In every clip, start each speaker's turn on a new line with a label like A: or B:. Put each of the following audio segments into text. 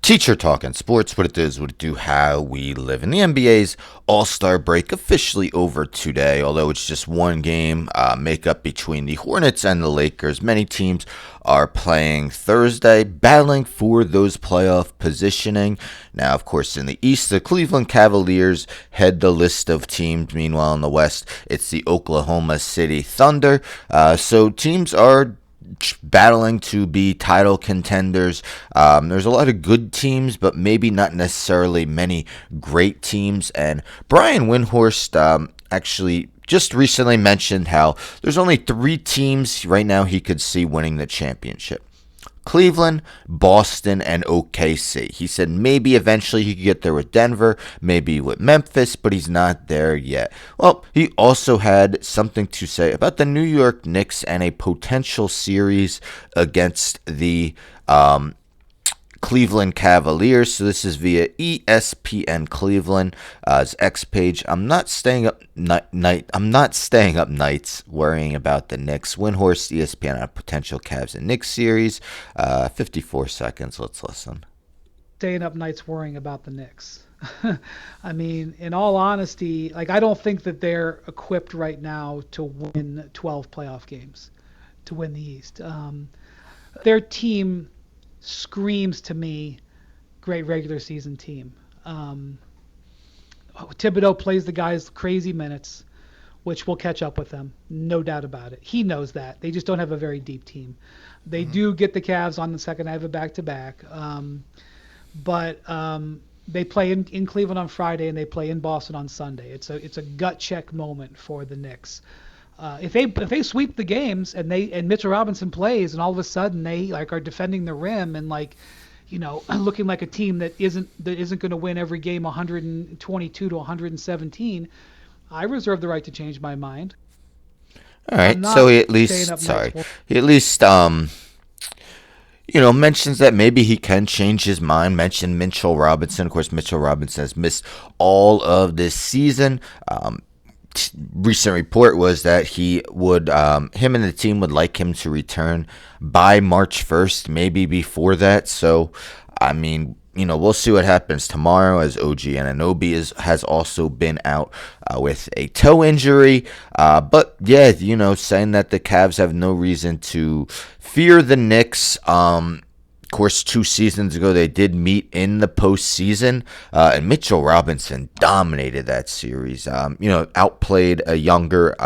A: Teacher Talking Sports, what it is, what it do, how we live. And the NBA's All-Star break officially over today, although it's just one game makeup between the Hornets and the Lakers. Many teams are playing Thursday, battling for those playoff positioning. Now, of course, in the East, the Cleveland Cavaliers head the list of teams. Meanwhile, in the West, it's the Oklahoma City Thunder. So teams are battling to be title contenders. There's a lot of good teams, but maybe not necessarily many great teams. And Brian Windhorst actually just recently mentioned how there's only 3 teams right now he could see winning the championship: Cleveland, Boston, and OKC. He said maybe eventually he could get there with Denver, maybe with Memphis, but he's not there yet. Well, he also had something to say about the New York Knicks and a potential series against the Cleveland Cavaliers. So this is via ESPN Cleveland's X page. I'm not staying up nights worrying about the Knicks. Windhorst, ESPN on a potential Cavs and Knicks series. 54 seconds. Let's listen.
B: Staying up nights worrying about the Knicks. I mean, in all honesty, I don't think that they're equipped right now to win 12 playoff games, to win the East. Their team screams to me great regular season team. Thibodeau plays the guys crazy minutes, which will catch up with them, no doubt about it. He knows that. They just don't have a very deep team. They do get the Cavs on the second half of back-to-back, but they play in Cleveland on Friday and they play in Boston on Sunday. It's a gut check moment for the Knicks. If they sweep the games and Mitchell Robinson plays and all of a sudden they are defending the rim and looking like a team that isn't going to win every game 122 to 117, I reserve the right to change my mind.
A: All right, so he at least mentions that maybe he can change his mind. Mentioned Mitchell Robinson. Of course, Mitchell Robinson has missed all of this season. Recent report was that him and the team would like him to return by March 1st, maybe before that. So, I mean, we'll see what happens tomorrow, as OG Anunoby has also been out with a toe injury. But yeah, saying that the Cavs have no reason to fear the Knicks. Of course, 2 seasons ago, they did meet in the postseason, and Mitchell Robinson dominated that series. Outplayed a younger,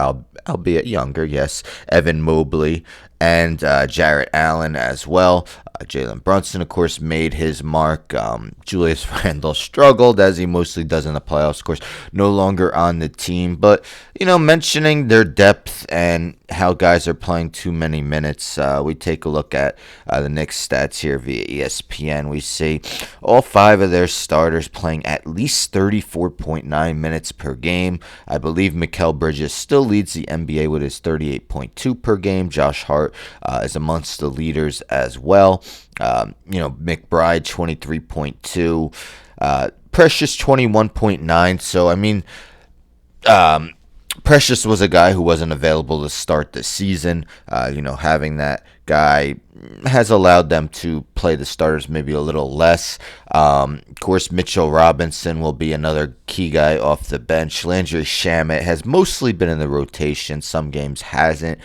A: albeit younger, yes, Evan Mobley and Jarrett Allen as well. Jalen Brunson, of course, made his mark. Julius Randle struggled, as he mostly does in the playoffs. Of course, no longer on the team. But, mentioning their depth and how guys are playing too many minutes, we take a look at the Knicks stats here via ESPN. We see all 5 of their starters playing at least 34.9 minutes per game. I believe Mikal Bridges still leads the NBA with his 38.2 per game. Josh Hart is amongst the leaders as well. McBride 23.2, Precious 21.9. So I mean, Precious was a guy who wasn't available to start the season. Having that guy has allowed them to play the starters maybe a little less. Of course, Mitchell Robinson will be another key guy off the bench. Landry Shamet has mostly been in the rotation. Some games hasn't.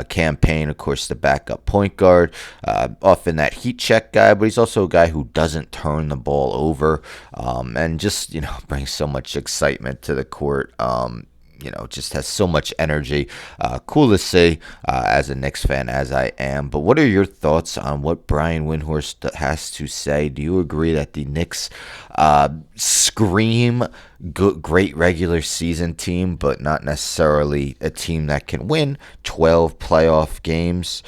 A: Campaign, of course, the backup point guard. Often that heat check guy, but he's also a guy who doesn't turn the ball over and just, brings so much excitement to the court. Just has so much energy. Cool to see as a Knicks fan, as I am. But what are your thoughts on what Brian Windhorst has to say? Do you agree that the Knicks scream great regular season team, but not necessarily a team that can win 12 playoff games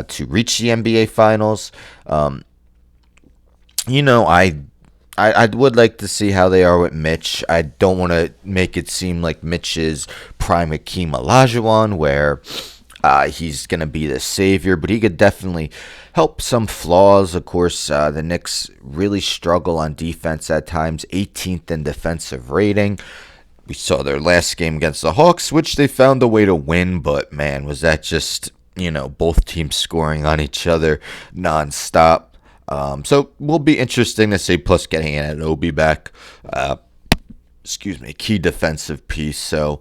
A: to reach the NBA Finals? I would like to see how they are with Mitch. I don't want to make it seem like Mitch is prime Hakeem Olajuwon, where he's going to be the savior, but he could definitely help some flaws. Of course, the Knicks really struggle on defense at times, 18th in defensive rating. We saw their last game against the Hawks, which they found a way to win, but man, was that just, both teams scoring on each other nonstop. So will be interesting to see. Plus, getting an Obi back. Key defensive piece. So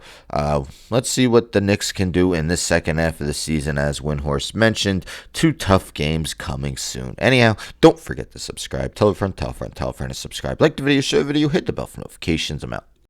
A: let's see what the Knicks can do in this second half of the season. As Windhorst mentioned, 2 tough games coming soon. Anyhow, don't forget to subscribe. Tell a friend to subscribe. Like the video, share the video, hit the bell for notifications. I'm out.